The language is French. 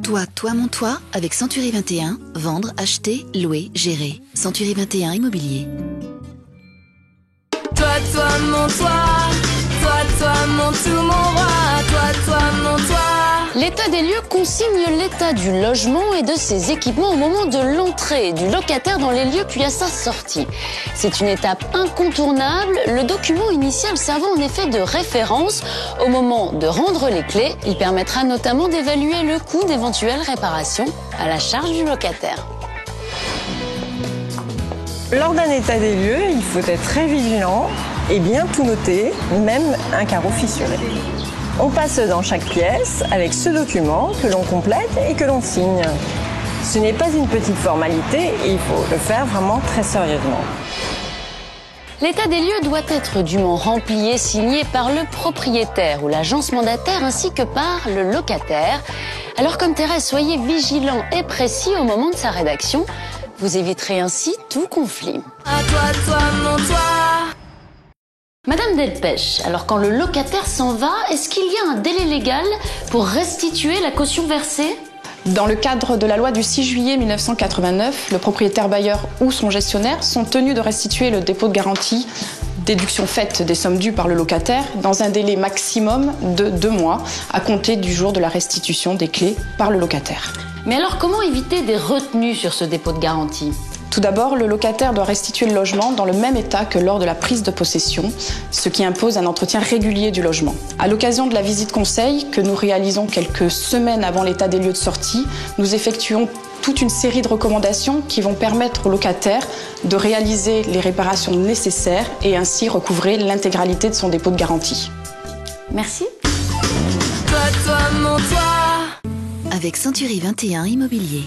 Toi, mon toit, avec Century 21, vendre, acheter, louer, gérer. Century 21 Immobilier. Toi, mon toit, toi, mon tout, mon roi, toi, mon toit. L'état des lieux consigne l'état du logement et de ses équipements au moment de l'entrée du locataire dans les lieux puis à sa sortie. C'est une étape incontournable, le document initial servant en effet de référence au moment de rendre les clés. Il permettra notamment d'évaluer le coût d'éventuelles réparations à la charge du locataire. Lors d'un état des lieux, il faut être très vigilant et bien tout noter, même un carreau fissuré. On passe dans chaque pièce avec ce document que l'on complète et que l'on signe. Ce n'est pas une petite formalité et il faut le faire vraiment très sérieusement. L'état des lieux doit être dûment rempli et signé par le propriétaire ou l'agence mandataire ainsi que par le locataire. Alors comme Thérèse, soyez vigilants et précis au moment de sa rédaction. Vous éviterez ainsi tout conflit. À toi, mon toit. Madame Delpech, alors quand le locataire s'en va, est-ce qu'il y a un délai légal pour restituer la caution versée ? Dans le cadre de la loi du 6 juillet 1989, le propriétaire bailleur ou son gestionnaire sont tenus de restituer le dépôt de garantie, déduction faite des sommes dues par le locataire, dans un délai maximum de 2 mois à compter du jour de la restitution des clés par le locataire. Mais alors comment éviter des retenues sur ce dépôt de garantie ? Tout d'abord, le locataire doit restituer le logement dans le même état que lors de la prise de possession, ce qui impose un entretien régulier du logement. À l'occasion de la visite conseil que nous réalisons quelques semaines avant l'état des lieux de sortie, nous effectuons toute une série de recommandations qui vont permettre au locataire de réaliser les réparations nécessaires et ainsi recouvrer l'intégralité de son dépôt de garantie. Merci. Toi, mon toit. Avec Century 21 Immobilier.